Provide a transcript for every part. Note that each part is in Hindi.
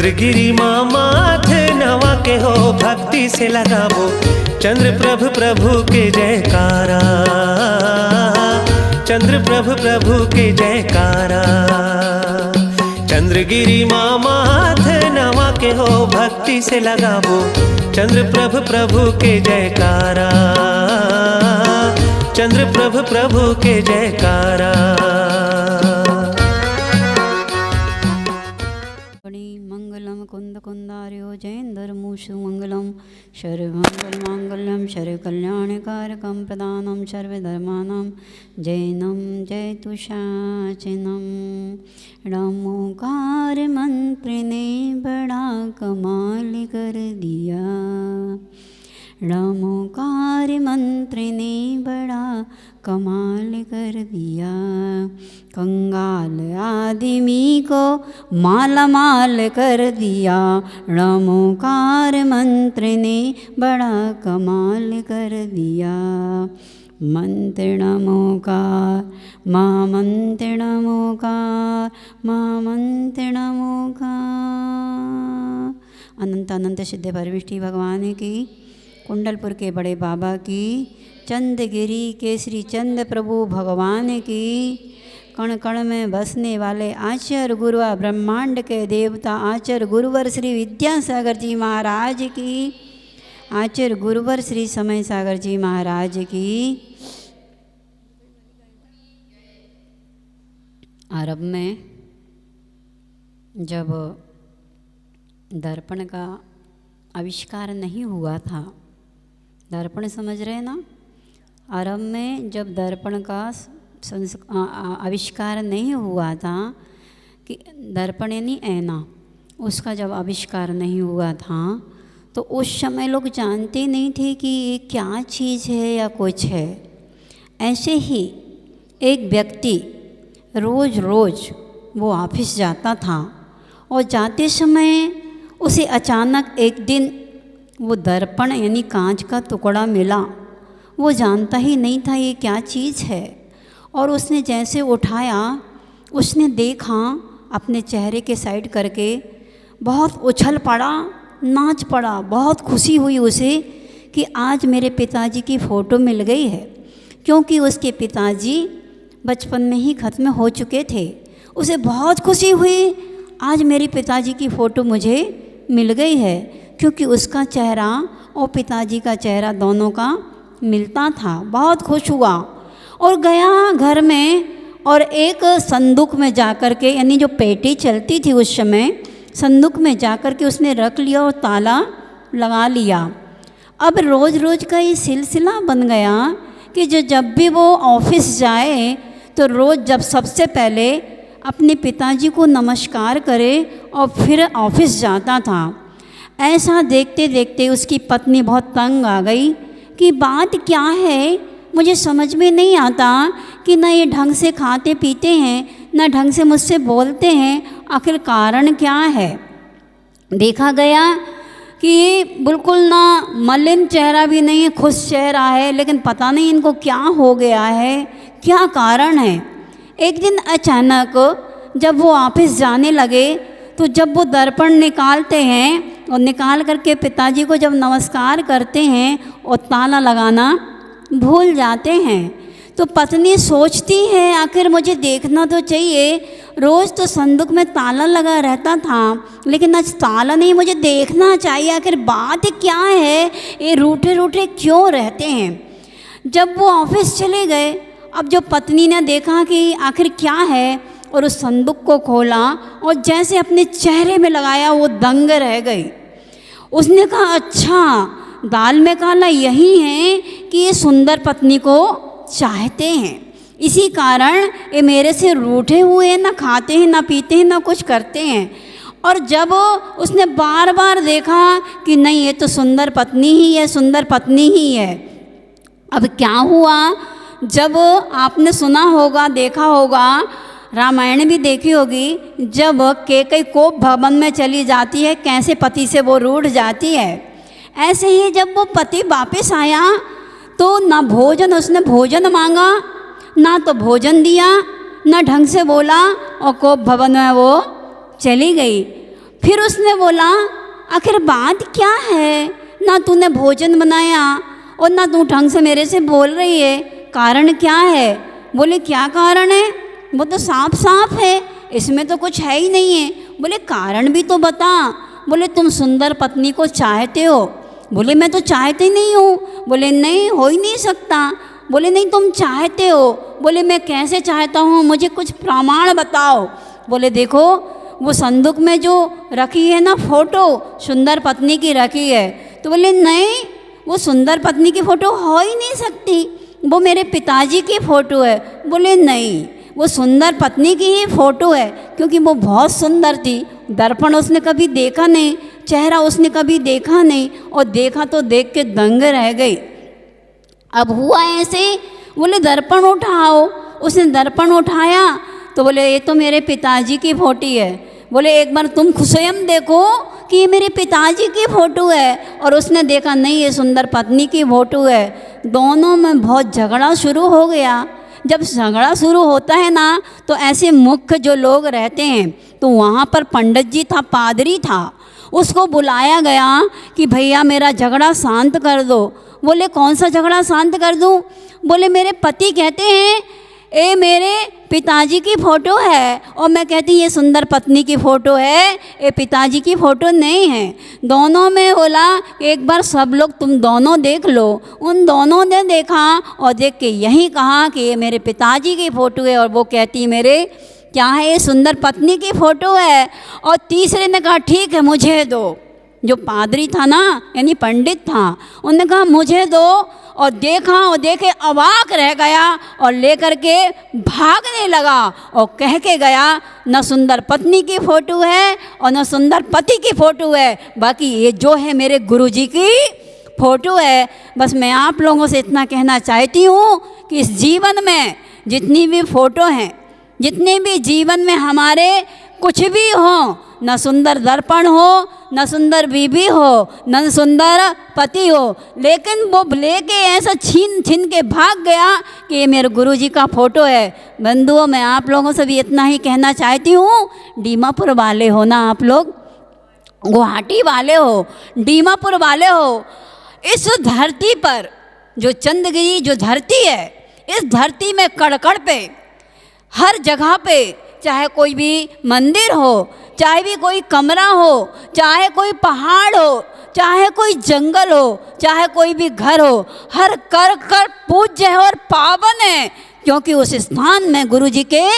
चंद्रगिरी माँ माथे नवा के हो भक्ति से लगाबो चंद्र प्रभु प्रभु के जयकारा, चंद्र प्रभु प्रभु के जयकारा। चंद्रगिरी माँ माथे नवा के हो भक्ति से लगाबो चंद्र प्रभु प्रभु के जयकारा, चंद्र प्रभु प्रभु के जयकारा। मंगलम कुंद कुंदार्यो जयेंद्र मूषु मंगलम सर्वमंगल मांगल्यम सर्व कल्याणकारकम प्रदानम सर्वधर्मानां जैनम जयतु शाचनम। नमोकार मंत्र ने बड़ा कमाल कर दिया, नमोकार मंत्र ने बड़ा कमाल कर दिया। कंगाल आदमी को माला माल कर दिया, नमोकार मंत्र ने बड़ा कमाल कर दिया। मंत्र नमोकार माँ मंत्र नमोकार माँ मंत्र नमोकार। अनंत अनंत सिद्ध परमेष्टि भगवान की, कुंडलपुर के बड़े बाबा की, चंद्रगिरी के श्री चंद्र प्रभु भगवान की, कण कण में बसने वाले आचार्य गुरुआ ब्रह्मांड के देवता आचार्य गुरुवर श्री विद्यासागर जी महाराज की, आचार्य गुरुवर श्री समय सागर जी महाराज की। अरब में जब दर्पण का आविष्कार नहीं हुआ था, दर्पण समझ रहे ना, अरब में जब दर्पण का आविष्कार नहीं हुआ था, कि दर्पण यानी ऐना, उसका जब आविष्कार नहीं हुआ था तो उस समय लोग जानते नहीं थे कि ये क्या चीज़ है या कुछ है। ऐसे ही एक व्यक्ति रोज़ रोज़ वो ऑफिस जाता था और जाते समय उसे अचानक एक दिन वो दर्पण यानी कांच का टुकड़ा मिला। वो जानता ही नहीं था ये क्या चीज़ है, और उसने जैसे उठाया, उसने देखा अपने चेहरे के साइड करके, बहुत उछल पड़ा, नाच पड़ा, बहुत खुशी हुई उसे कि आज मेरे पिताजी की फ़ोटो मिल गई है, क्योंकि उसके पिताजी बचपन में ही ख़त्म हो चुके थे। उसे बहुत खुशी हुई, आज मेरे पिताजी की फ़ोटो मुझे मिल गई है, क्योंकि उसका चेहरा और पिताजी का चेहरा दोनों का मिलता था। बहुत खुश हुआ और गया घर में, और एक संदूक में जाकर के, यानी जो पेटी चलती थी उस समय, संदूक में जाकर के उसने रख लिया और ताला लगा लिया। अब रोज़ रोज़ का ये सिलसिला बन गया कि जब भी वो ऑफिस जाए तो रोज़ जब सबसे पहले अपने पिताजी को नमस्कार करे और फिर ऑफिस जाता था। ऐसा देखते देखते उसकी पत्नी बहुत तंग आ गई कि बात क्या है, मुझे समझ में नहीं आता कि ना ये ढंग से खाते पीते हैं, ना ढंग से मुझसे बोलते हैं, आखिर कारण क्या है। देखा गया कि ये बिल्कुल ना मलिन चेहरा भी नहीं है, खुश चेहरा है, लेकिन पता नहीं इनको क्या हो गया है, क्या कारण है। एक दिन अचानक जब वो ऑफिस जाने लगे तो जब वो दर्पण निकालते हैं और निकाल करके पिताजी को जब नमस्कार करते हैं और ताला लगाना भूल जाते हैं, तो पत्नी सोचती है आखिर मुझे देखना तो चाहिए, रोज़ तो संदूक में ताला लगा रहता था, लेकिन आज ताला नहीं, मुझे देखना चाहिए आखिर बात क्या है, ये रूठे रूठे क्यों रहते हैं। जब वो ऑफिस चले गए, अब जो पत्नी ने देखा कि आखिर क्या है, और उस संदूक को खोला और जैसे अपने चेहरे में लगाया वो दंग रह गई। उसने कहा अच्छा, दाल में काला यही है कि ये सुंदर पत्नी को चाहते हैं, इसी कारण ये मेरे से रूठे हुए हैं, ना खाते हैं ना पीते हैं ना कुछ करते हैं। और जब उसने बार बार देखा कि नहीं ये तो सुंदर पत्नी ही है, सुंदर पत्नी ही है। अब क्या हुआ, जब आपने सुना होगा, देखा होगा, रामायण भी देखी होगी, जब कैकेयी कोप भवन में चली जाती है, कैसे पति से वो रूठ जाती है। ऐसे ही जब वो पति वापस आया तो ना भोजन, उसने भोजन मांगा, ना तो भोजन दिया, ना ढंग से बोला, और कोप भवन में वो चली गई। फिर उसने बोला आखिर बात क्या है, ना तूने भोजन बनाया और ना तू ढंग से मेरे से बोल रही है, कारण क्या है? बोले क्या कारण है, वो तो साफ साफ है, इसमें तो कुछ है ही नहीं है। बोले कारण भी तो बता। बोले तुम सुंदर पत्नी को चाहते हो। बोले मैं तो चाहते नहीं हूँ। बोले नहीं, हो ही नहीं सकता। बोले नहीं तुम चाहते हो। बोले मैं कैसे चाहता हूँ, मुझे कुछ प्रमाण बताओ। बोले देखो वो संदूक में जो रखी है ना फोटो, सुंदर पत्नी की रखी है। तो बोले नहीं, वो सुंदर पत्नी की फ़ोटो हो ही नहीं सकती, वो मेरे पिताजी की फ़ोटो है। बोले नहीं, वो सुंदर पत्नी की ही फ़ोटो है, क्योंकि वो बहुत सुंदर थी। दर्पण उसने कभी देखा नहीं, चेहरा उसने कभी देखा नहीं, और देखा तो देख के दंग रह गई। अब हुआ ऐसे, बोले दर्पण उठाओ। उसने दर्पण उठाया तो बोले ये तो मेरे पिताजी की फ़ोटो है। बोले एक बार तुम स्वयं देखो कि ये मेरे पिताजी की फ़ोटो है। और उसने देखा नहीं, ये सुंदर पत्नी की फ़ोटो है। दोनों में बहुत झगड़ा शुरू हो गया। जब झगड़ा शुरू होता है ना, तो ऐसे मुख्य जो लोग रहते हैं, तो वहाँ पर पंडित जी था, पादरी था, उसको बुलाया गया कि भैया मेरा झगड़ा शांत कर दो। बोले कौन सा झगड़ा शांत कर दूँ? बोले मेरे पति कहते हैं ये मेरे पिताजी की फ़ोटो है, और मैं कहती ये सुंदर पत्नी की फ़ोटो है, ये पिताजी की फ़ोटो नहीं है। दोनों में बोला एक बार सब लोग तुम दोनों देख लो। उन दोनों ने देखा और देख के यही कहा कि ये मेरे पिताजी की फ़ोटो है, और वो कहती मेरे क्या है, ये सुंदर पत्नी की फ़ोटो है। और तीसरे ने कहा ठीक है मुझे दो। जो पादरी था ना, यानी पंडित था, उन्होंने कहा मुझे दो। और देखा और देखे अवाक रह गया, और लेकर के भागने लगा और कह के गया न सुंदर पत्नी की फ़ोटो है और न सुंदर पति की फ़ोटो है, बाकी ये जो है मेरे गुरुजी की फ़ोटो है। बस मैं आप लोगों से इतना कहना चाहती हूँ कि इस जीवन में जितनी भी फ़ोटो हैं, जितने भी जीवन में हमारे कुछ भी हो, न सुंदर दर्पण हो, न सुंदर बीबी हो, न सुंदर पति हो, लेकिन वो लेके ऐसा छीन छीन के भाग गया कि ये मेरे गुरुजी का फ़ोटो है। बंधुओं, मैं आप लोगों से भी इतना ही कहना चाहती हूँ, दीमापुर वाले हो ना आप लोग, गुवाहाटी वाले हो, दीमापुर वाले हो, इस धरती पर जो चंद्रगिरी जो धरती है, इस धरती में कड़ पे हर जगह पे, चाहे कोई भी मंदिर हो, चाहे भी कोई कमरा हो, चाहे कोई पहाड़ हो, चाहे कोई जंगल हो, चाहे कोई भी घर हो, हर कर पूज्य है और पावन है, क्योंकि उस स्थान में गुरुजी के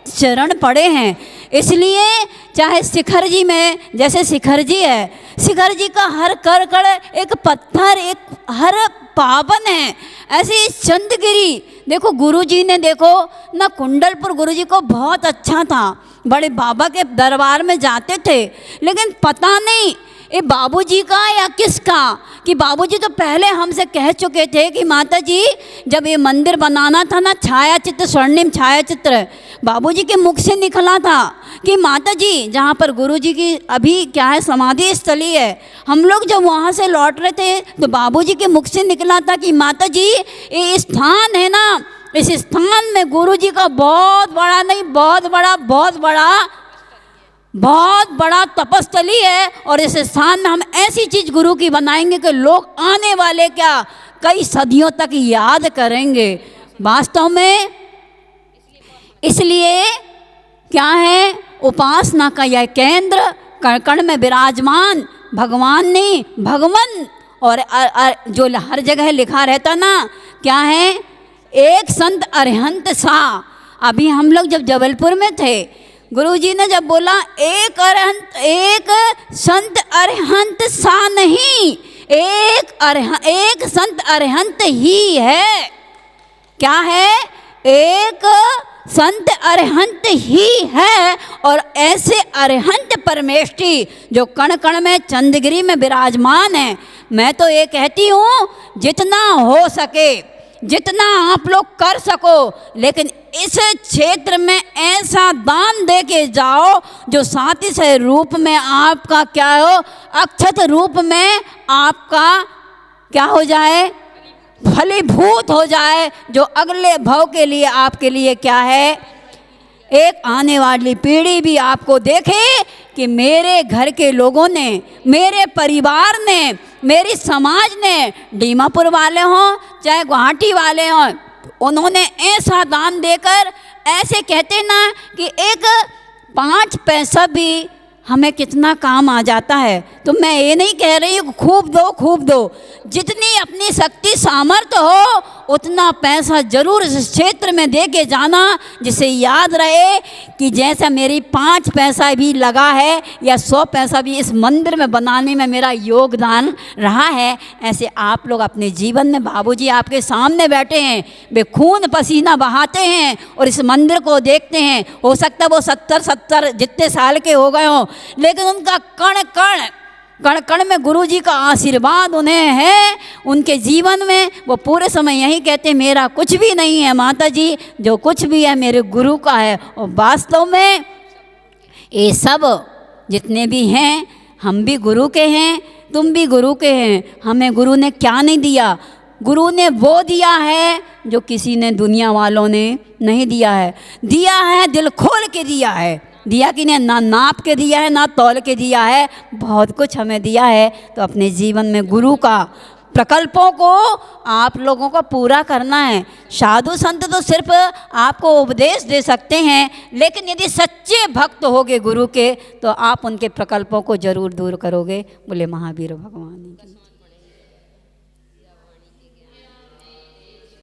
चरण पड़े हैं। इसलिए चाहे शिखर जी में, जैसे शिखर जी है, शिखर जी का हर कर एक पत्थर, एक हर पावन है। ऐसे चंद्रगिरी देखो, गुरुजी ने देखो ना, कुंडलपुर गुरुजी को बहुत अच्छा था, बड़े बाबा के दरबार में जाते थे, लेकिन पता नहीं ये बाबूजी का या किसका, कि बाबूजी तो पहले हमसे कह चुके थे कि माता जी जब ये मंदिर बनाना था ना, छाया चित्र, स्वर्णिम छाया चित्र बाबूजी के मुख से निकला था कि माता जी जहाँ पर गुरुजी की अभी क्या है समाधि स्थली है, हम लोग जब वहाँ से लौट रहे थे तो बाबूजी के मुख से निकला था कि माता जी ये स्थान है ना, इस स्थान में गुरुजी का बहुत बड़ा नहीं, बहुत बड़ा तपस्थली है, और इस स्थान में हम ऐसी चीज़ गुरु की बनाएंगे कि लोग आने वाले क्या कई सदियों तक याद करेंगे। वास्तव में इसलिए क्या है, उपासना का यह केंद्र कण कण में विराजमान भगवान ने, भगवान और जो हर जगह लिखा रहता ना, क्या है, एक संत अरिहंत सा। अभी हम लोग जब जबलपुर में थे, गुरुजी ने जब बोला एक अरिहंत, एक संत अरिहंत सा नहीं, एक संत अरिहंत ही है। क्या है? एक संत अरिहंत ही है। और ऐसे अरिहंत परमेष्ठी जो कण कण में चंद्रगिरी में विराजमान है, मैं तो ये कहती हूँ जितना हो सके, जितना आप लोग कर सको, लेकिन इस क्षेत्र में ऐसा दान दे के जाओ जो साथी से रूप में आपका क्या हो, अक्षत रूप में आपका क्या हो जाए, फलीभूत हो जाए, जो अगले भव के लिए आपके लिए क्या है, एक आने वाली पीढ़ी भी आपको देखे कि मेरे घर के लोगों ने, मेरे परिवार ने, मेरी समाज ने, दीमापुर वाले हों चाहे गुवाहाटी वाले हों, उन्होंने ऐसा दान देकर, ऐसे कहते ना कि एक 5 पैसा भी हमें कितना काम आ जाता है। तो मैं ये नहीं कह रही हूँ खूब दो खूब दो, जितनी अपनी शक्ति सामर्थ्य हो उतना पैसा जरूर इस क्षेत्र में दे के जाना, जिसे याद रहे कि जैसा मेरी 5 पैसा भी लगा है या 100 पैसा भी इस मंदिर में बनाने में मेरा योगदान रहा है, ऐसे आप लोग अपने जीवन में, बाबूजी आपके सामने बैठे हैं, वे खून पसीना बहाते हैं और इस मंदिर को देखते हैं। हो सकता है वो 70 जितने साल के हो गए हों, लेकिन उनका कण कण में गुरु जी का आशीर्वाद उन्हें है उनके जीवन में। वो पूरे समय यही कहते हैं मेरा कुछ भी नहीं है माता जी, जो कुछ भी है मेरे गुरु का है। और वास्तव में ये सब जितने भी हैं, हम भी गुरु के हैं, तुम भी गुरु के हैं। हमें गुरु ने क्या नहीं दिया? गुरु ने वो दिया है जो किसी ने, दुनिया वालों ने नहीं दिया है। दिया है, दिल खोल के दिया है। दिया कि नहीं, ना नाप के दिया है, ना तौल के दिया है, बहुत कुछ हमें दिया है। तो अपने जीवन में गुरु का प्रकल्पों को आप लोगों को पूरा करना है। साधु संत तो सिर्फ आपको उपदेश दे सकते हैं, लेकिन यदि सच्चे भक्त होगे गुरु के तो आप उनके प्रकल्पों को जरूर दूर करोगे। बोले महावीर भगवान की।